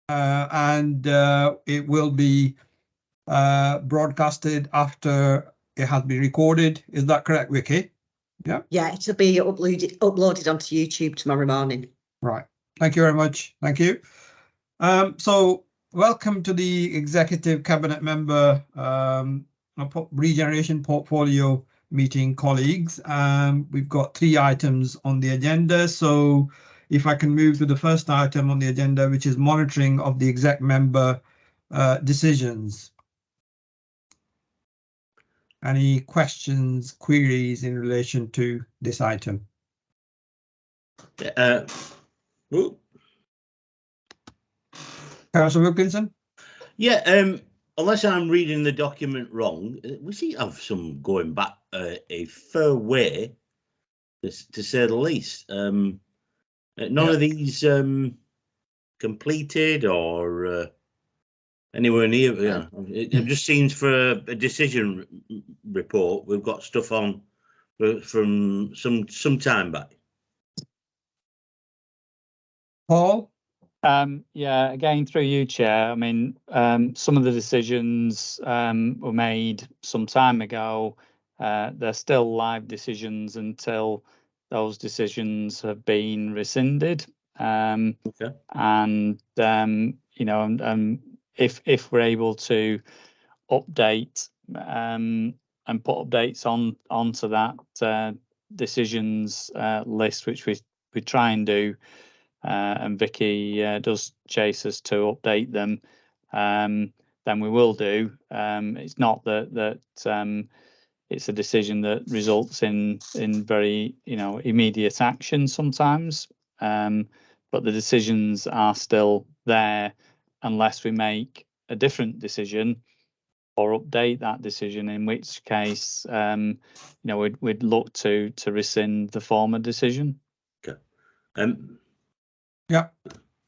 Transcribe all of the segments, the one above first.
and it will be broadcasted after it has been recorded. Is that correct, Vicky? Yeah. Yeah, it'll be uploaded onto YouTube tomorrow morning. Right. Thank you very much. Thank you. So welcome to the Executive Cabinet Member Regeneration Portfolio meeting, colleagues. We've got 3 items on the agenda. So if I can move to the first item on the agenda, which is monitoring of the exec member decisions. Any questions, queries in relation to this item? Councillor Wilkinson? Yeah, unless I'm reading the document wrong, we seem to have some going back a fair way, to say the least. None of these completed or anywhere near. Yeah, it just seems for a decision report we've got stuff on from some time back. Paul? Yeah, again, through you, Chair. I mean, some of the decisions were made some time ago. They're still live decisions until those decisions have been rescinded. Okay. And you know, if we're able to update and put updates onto that decisions list, which we try and do. And Vicky does chase us to update them, then we will do. It's not that it's a decision that results in very immediate action sometimes, but the decisions are still there unless we make a different decision or update that decision, in which case we'd look to rescind the former decision. Okay. Yeah.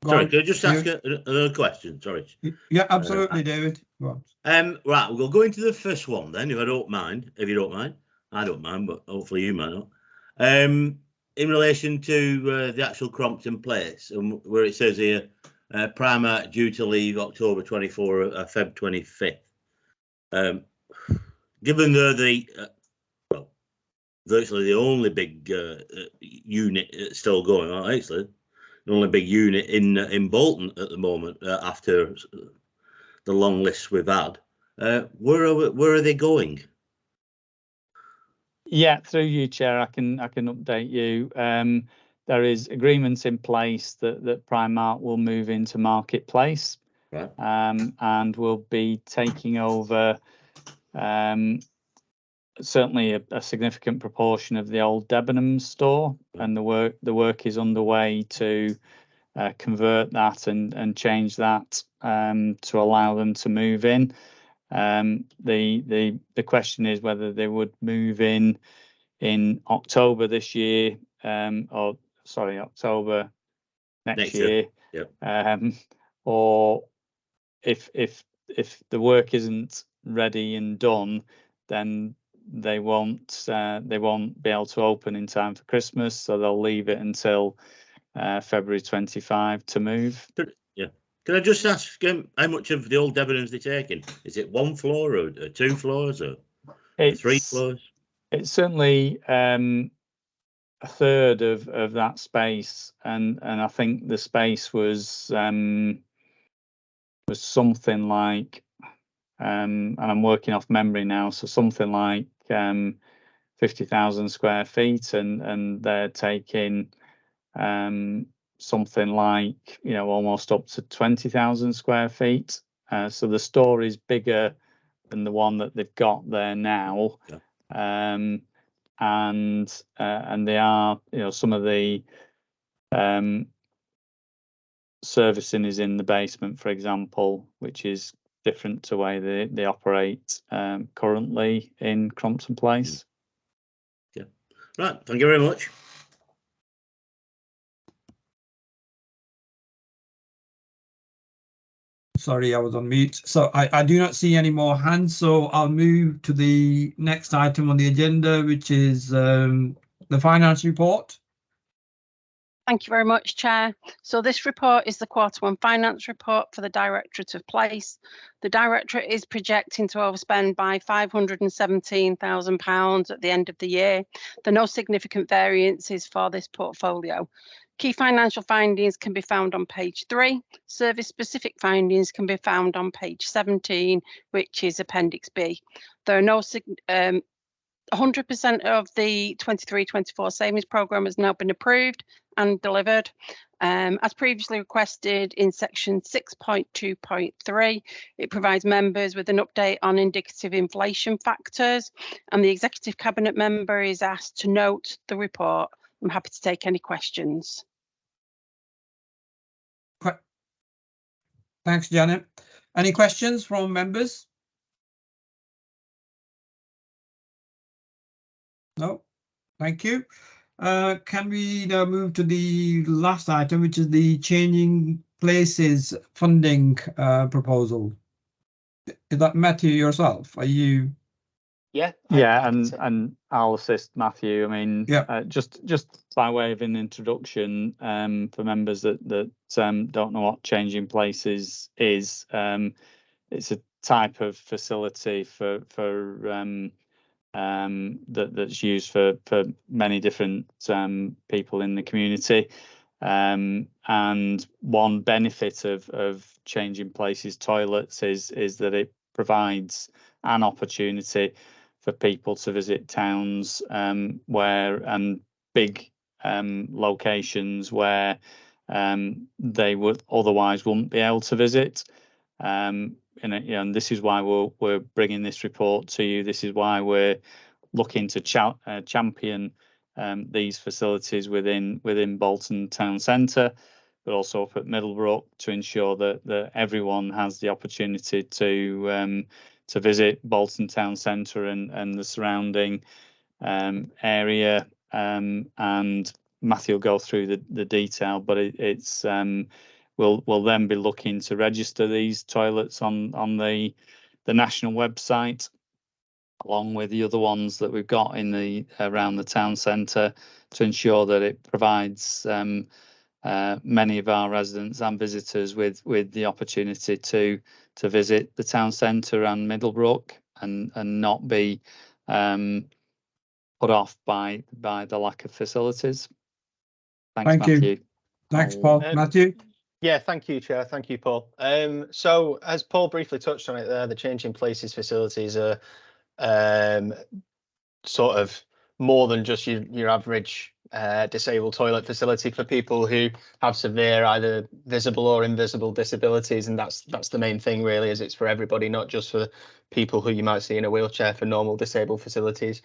Sorry, could I just ask another question? Sorry. Yeah, absolutely, David. Go on. Right, we'll go into the first one then, if you don't mind. I don't mind, but hopefully you might not. In relation to the actual Crompton Place, and where it says here, Primark due to leave October 24, Feb 25th. Given well, virtually the only big unit still going on, actually. The only big unit in Bolton at the moment, after the long list we've had. Where are they going? Yeah, through you, Chair, I can update you. There is agreements in place that Primark will move into Marketplace, right. And will be taking over certainly a significant proportion of the old Debenhams store, and the work is underway to convert that and change that to allow them to move in. The question is whether they would move in October this year, or sorry, October next year. Yep. Or if the work isn't ready and done, then they won't be able to open in time for Christmas, so they'll leave it until February 25 to move. Yeah. Can I just ask how much of the old Debenhams they're taking? Is it 1 floor or 2 floors or 3 floors? It's certainly a third of that space, and I think the space was something like, and I'm working off memory now, so something like 50,000 square feet, and they're taking something like almost up to 20,000 square feet. So the store is bigger than the one that they've got there now. Yeah. And they are, some of the servicing is in the basement, for example, which is different to the way they operate currently in Crompton Place. Yeah. Right. Thank you very much. Sorry, I was on mute. So I do not see any more hands, so I'll move to the next item on the agenda, which is the finance report. Thank you very much, Chair. So this report is the Q1 finance report for the Directorate of Place. The Directorate is projecting to overspend by £517,000 at the end of the year. There are no significant variances for this portfolio. Key financial findings can be found on page 3. Service-specific findings can be found on page 17, which is Appendix B. There are no 100% of the 23-24 savings programme has now been approved and delivered. As previously requested in section 6.2.3, it provides members with an update on indicative inflation factors, and the Executive Cabinet member is asked to note the report. I'm happy to take any questions. Thanks, Janet. Any questions from members? No, thank you. Can we now move to the last item, which is the changing places funding proposal? Is that Matthew yourself? Are you? Yeah, and I'll assist Matthew. I mean, just by way of an introduction, for members that don't know what changing places is, it's a type of facility that's used for many different people in the community, and one benefit of changing places toilets is that it provides an opportunity for people to visit towns and big locations where they would otherwise wouldn't be able to visit. And this is why we're bringing this report to you. This is why we're looking to champion these facilities within Bolton Town Centre, but also up at Middlebrook, to ensure that everyone has the opportunity to visit Bolton Town Centre and the surrounding area. And Matthew will go through the detail, but it's we'll then be looking to register these toilets on the national website, along with the other ones that we've got in around the town centre, to ensure that it provides many of our residents and visitors with the opportunity to visit the town centre and Middlebrook and not be put off by the lack of facilities. Thanks, Matthew. Thanks, Paul. Matthew? Yeah, thank you, Chair. Thank you, Paul. So as Paul briefly touched on it there, the changing places facilities are sort of more than just your average disabled toilet facility for people who have severe either visible or invisible disabilities, and that's the main thing really, is it's for everybody, not just for people who you might see in a wheelchair for normal disabled facilities.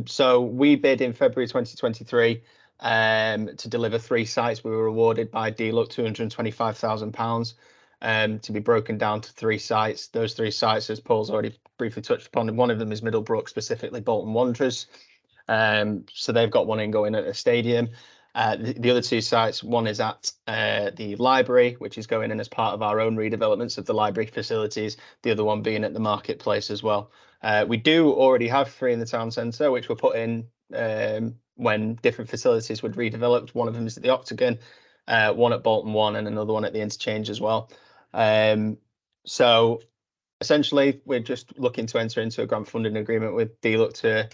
So we bid in February 2023 to deliver 3 sites. We were awarded by DLUC £225,000 to be broken down to 3 sites. Those 3 sites, as Paul's already briefly touched upon, one of them is Middlebrook, specifically Bolton Wanderers. So they've got one in going at a stadium. The other 2 sites, one is at the library, which is going in as part of our own redevelopments of the library facilities, the other one being at the marketplace as well. We do already have 3 in the town centre, which were put in when different facilities were redeveloped. One of them is at the Octagon, one at Bolton 1, and another one at the Interchange as well. So essentially, we're just looking to enter into a grant funding agreement with DLUC to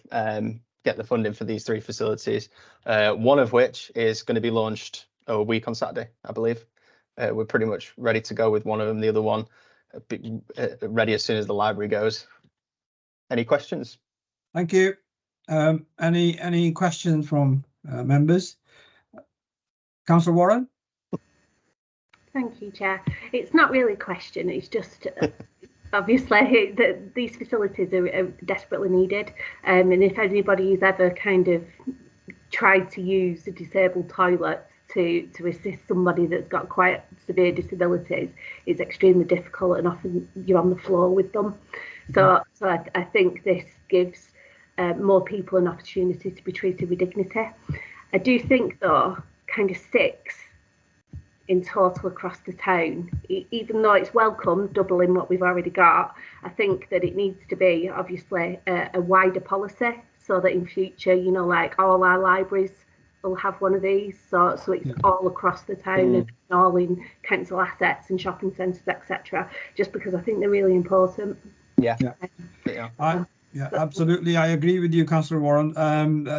get the funding for these 3 facilities, one of which is going to be launched a week on Saturday, I believe. We're pretty much ready to go with one of them. The other one ready as soon as the library goes. Any questions? Thank you. Any questions from members? Councillor Warren? Thank you, Chair. It's not really a question, it's just obviously these facilities are desperately needed, and if anybody's ever kind of tried to use a disabled toilet to assist somebody that's got quite severe disabilities, it's extremely difficult, and often you're on the floor with them. So I think this gives more people an opportunity to be treated with dignity. I do think, though, kind of 6 in total across the town, even though it's welcome doubling what we've already got, I think that it needs to be obviously a wider policy, so that in future, you know, like all our libraries will have one of these. So it's all across the town and all in council assets and shopping centres, etc. Just because I think they're really important. Yeah. Yeah, absolutely. I agree with you, Councillor Warren.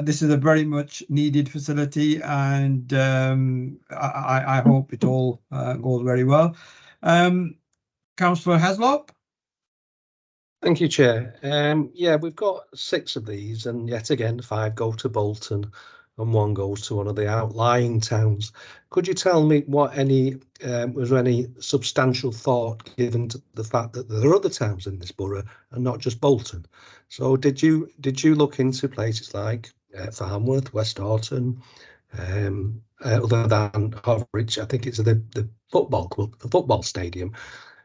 This is a very much needed facility, and I hope it all goes very well. Councillor Heslop? Thank you, Chair. Yeah, we've got 6 of these, and yet again, 5 go to Bolton and 1 goes to one of the outlying towns. Could you tell me what was there any substantial thought given to the fact that there are other towns in this borough and not just Bolton? So did you look into places like Farnworth, West Horton, other than Horwich? I think it's the football club, the football stadium.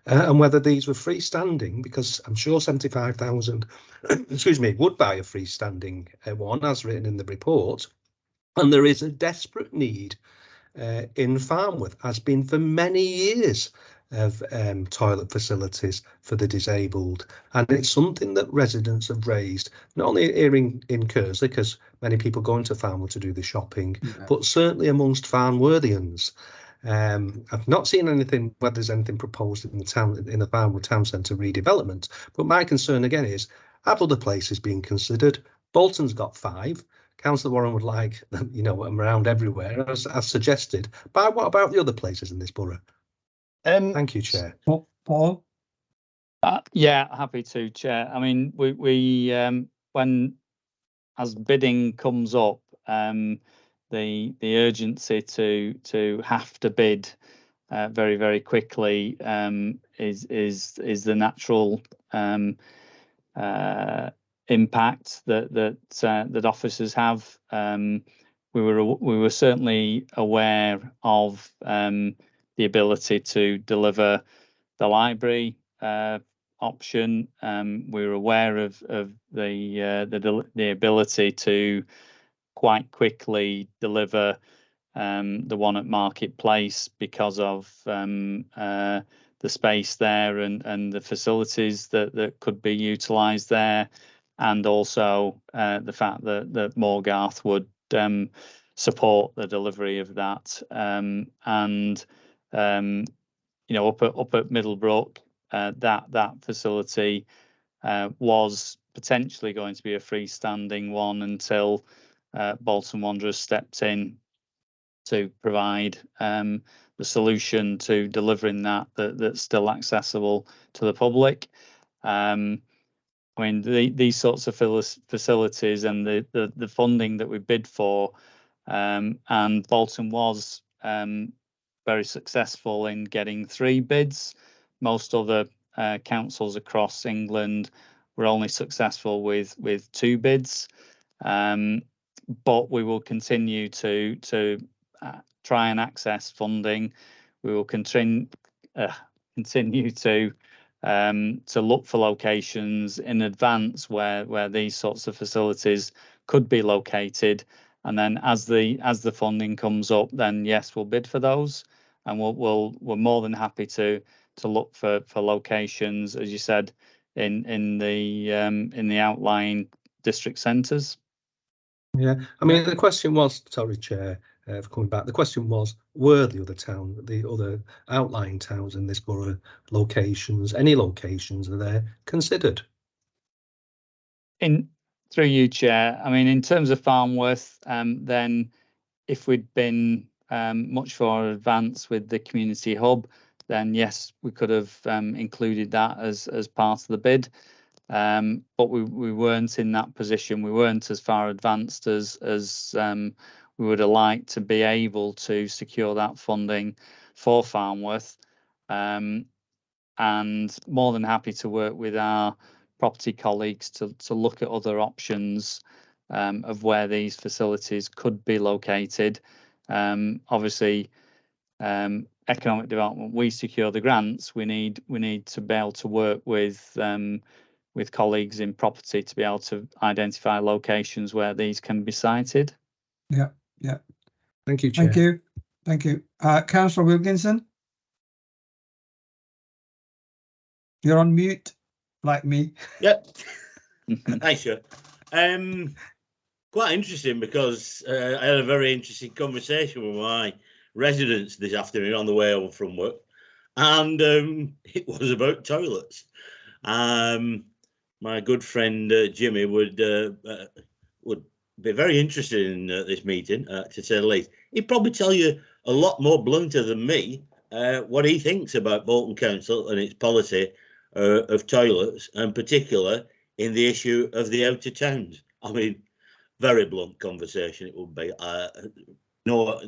And whether these were freestanding, because I'm sure 75,000, excuse me, would buy a freestanding one, as written in the report. And there is a desperate need in Farnworth, has been for many years, of toilet facilities for the disabled. And it's something that residents have raised, not only here in Kersley, because many people go into Farnworth to do the shopping, but certainly amongst Farnworthians. I've not seen anything, whether there's anything proposed in the Farnworth Town Centre redevelopment, but my concern again is, have other places been considered? Bolton's got 5. Councillor Warren would like them, around everywhere, as suggested. But what about the other places in this borough? Thank you, Chair. Paul? Yeah, happy to, Chair. I mean, we when as bidding comes up, the urgency to have to bid very, very quickly is the natural impact that officers have. We were certainly aware of the ability to deliver the library option. We were aware of the ability to quite quickly deliver the one at Marketplace because of the space there and the facilities that could be utilised there, and also the fact that Morgarth would support the delivery of that. Up at Middlebrook, that facility was potentially going to be a freestanding one until Bolton Wanderers stepped in to provide the solution to delivering that's still accessible to the public. I mean, these sorts of facilities and the funding that we bid for, and Bolton was very successful in getting 3 bids. Most other councils across England were only successful with 2 bids. But we will continue to try and access funding. We will continue to look for locations in advance where these sorts of facilities could be located, and then as the funding comes up, then yes, we'll bid for those, and we're more than happy to look for locations, as you said, in the outlying district centres. Yeah, I mean, the question was, sorry, Chair, for coming back. The question was, were the other outlying towns in this borough locations, any locations are there considered? Through you, Chair. I mean, in terms of Farnworth, then if we'd been much more advanced with the community hub, then yes, we could have included that as part of the bid. But we weren't in that position. We weren't as far advanced as we would have liked to be able to secure that funding for Farnworth, and more than happy to work with our property colleagues to look at other options of where these facilities could be located. Obviously, economic development, we secure the grants. We need to be able to work with colleagues in property to be able to identify locations where these can be sited. Yeah. Thank you, Chair. Thank you. Councillor Wilkinson? You're on mute, like me. Yep. Thanks, sure. quite interesting because I had a very interesting conversation with my residents this afternoon on the way home from work, and it was about toilets. My good friend Jimmy would be very interested in this meeting, to say the least. He'd probably tell you a lot more blunter than me what he thinks about Bolton Council and its policy of toilets, and particular in the issue of the outer towns. I mean, very blunt conversation it would be. No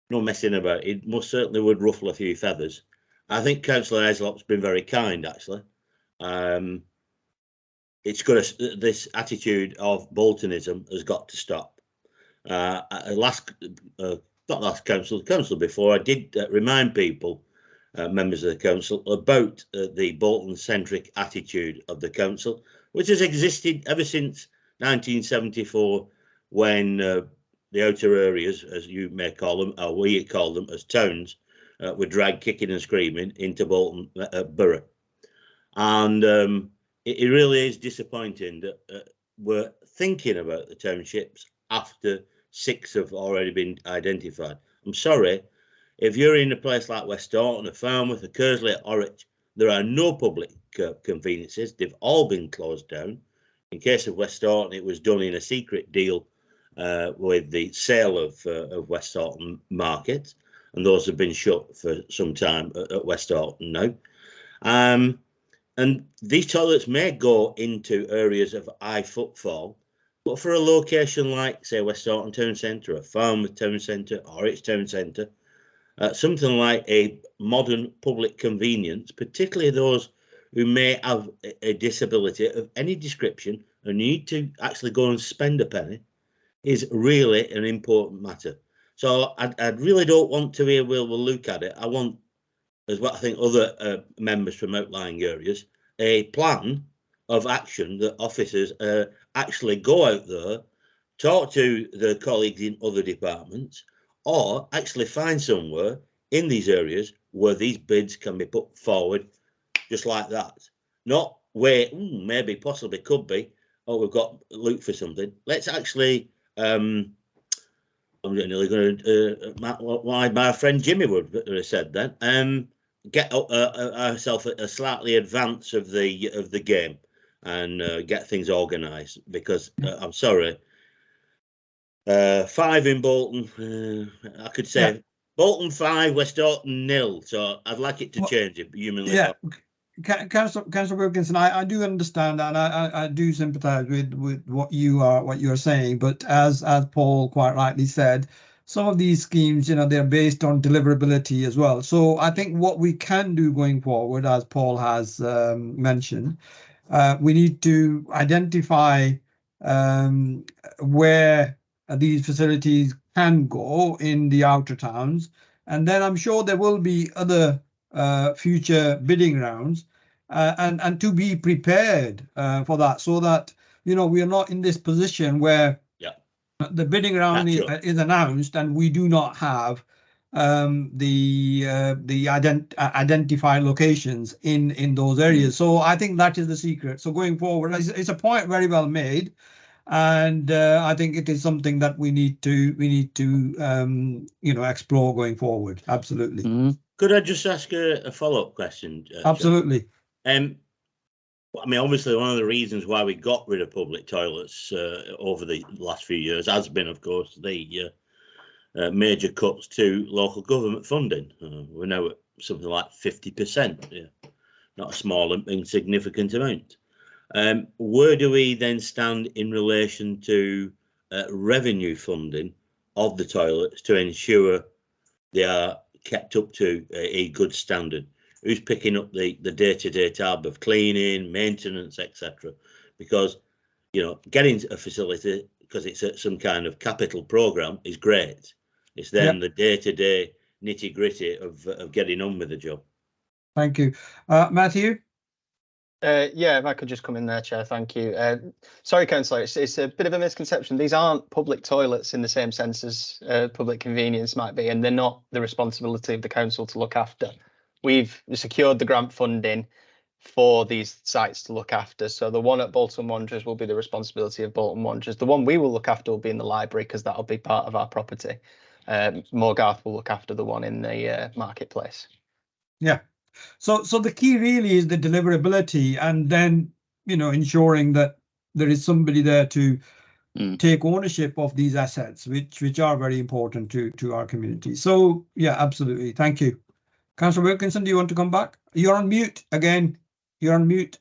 messing about. It most certainly would ruffle a few feathers. I think Councillor Heslop's been very kind, actually. It's got this attitude of Boltonism has got to stop. Not last council before, I did remind people, members of the council, about the Bolton-centric attitude of the council, which has existed ever since 1974, when the outer areas, as you may call them, or we call them as towns, were dragged kicking and screaming into Bolton Borough. And it really is disappointing that we're thinking about the townships after 6 have already been identified. I'm sorry, if you're in a place like West Orton, or Falmouth, or Kersley, or Orwich, there are no public conveniences. They've all been closed down. In case of West Orton, it was done in a secret deal with the sale of West Orton Market, and those have been shut for some time at West Orton now. And these toilets may go into areas of high footfall, but for a location like, say, West Orton Town Centre, or Falmouth Town Centre, or its Town Centre, something like a modern public convenience, particularly those who may have a disability of any description and need to actually go and spend a penny, is really an important matter. So I really don't want to hear, we'll look at it. I want, as what I think other members from outlying areas, a plan of action that officers actually go out there, talk to their colleagues in other departments, or actually find somewhere in these areas where these bids can be put forward just like that. Not wait, maybe, possibly, could be, oh, we've got look for something. Let's actually, I'm nearly going to, why my friend Jimmy would have said then, get ourselves a slightly advance of the game and get things organised, because I'm sorry, 5 in Bolton, I could say, yeah. Bolton 5, West Orton 0. So I'd like it to change it humanly. Yeah, Councillor Wilkinson, I do understand that, and I do sympathise with what you're saying. But as Paul quite rightly said, some of these schemes, they're based on deliverability as well. So I think what we can do going forward, as Paul has mentioned, we need to identify where these facilities can go in the outer towns, and then I'm sure there will be other future bidding rounds, and to be prepared for that, so that we are not in this position where the bidding round is announced and we do not have the identified locations in those areas. So I think that is the secret. So going forward, it's a point very well made, and I think it is something that we need to explore going forward. Absolutely. Mm-hmm. Could I just ask a follow-up question? Absolutely. I mean, obviously, one of the reasons why we got rid of public toilets over the last few years has been, of course, the major cuts to local government funding. We're now at something like 50%. Yeah, not a small, insignificant amount. Where do we then stand in relation to revenue funding of the toilets to ensure they are kept up to a good standard? Who's picking up the day-to-day tab of cleaning, maintenance, etc.? Because getting a facility, because it's some kind of capital program, is great. It's then the day-to-day nitty-gritty of getting on with the job. Thank you, Matthew. Yeah, if I could just come in there, Chair, thank you. Sorry, Councillor, it's a bit of a misconception. These aren't public toilets in the same sense as public convenience might be, and they're not the responsibility of the council to look after. We've secured the grant funding. for these sites to look after. So the one at Bolton Wanderers will be the responsibility of Bolton Wanderers. The one we will look after will be in the library because that'll be part of our property. Morgarth will look after the one in the marketplace. Yeah. So the key really is the deliverability, and then, you know, ensuring that there is somebody there to take ownership of these assets, which are very important to our community. So yeah, absolutely. Thank you. Councillor Wilkinson, do you want to come back? You're on mute again. You're on mute.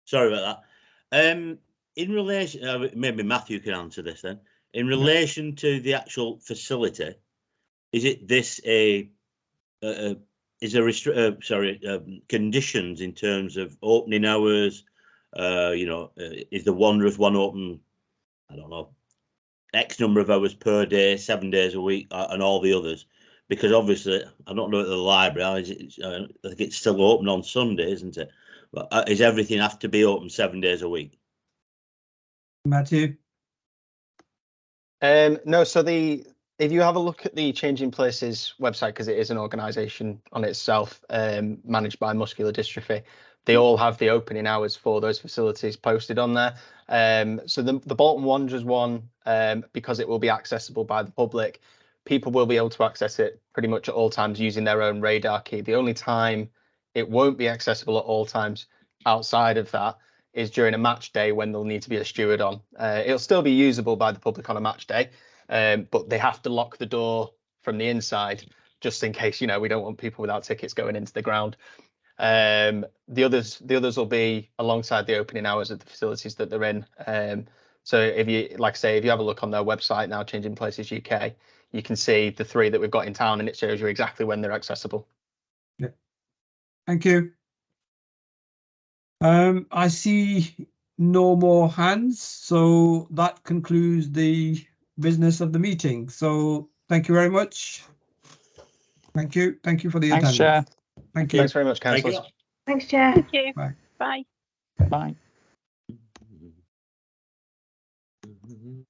Sorry about that. In relation, maybe Matthew can answer this then. In relation to the actual facility, is it this conditions in terms of opening hours? You know, is the Wanderers one open, I don't know, X number of hours per day, 7 days a week, and all the others? Because obviously, I don't know at the library, I think it's still open on Sunday, isn't it? But is everything have to be open 7 days a week? Matthew? No, so if you have a look at the Changing Places website, because it is an organisation on itself, managed by Muscular Dystrophy, they all have the opening hours for those facilities posted on there. So the Bolton Wanderers one, because it will be accessible by the public, people will be able to access it pretty much at all times using their own radar key. The only time it won't be accessible at all times outside of that is during a match day when there'll need to be a steward on. It'll still be usable by the public on a match day, but they have to lock the door from the inside just in case, you know, we don't want people without tickets going into the ground. The others will be alongside the opening hours of the facilities that they're in. So if you, like I say, if you have a look on their website now, Changing Places UK, you can see the 3 that we've got in town, and it shows you exactly when they're accessible. Yeah. Thank you. I see no more hands, so that concludes the business of the meeting. So thank you very much. Thank you. Thank you for the Thanks, attendance. Chair. Thank you. Thanks very much, Thank you. councillors. Thanks, Chair. Thank you. Bye. Bye. Bye.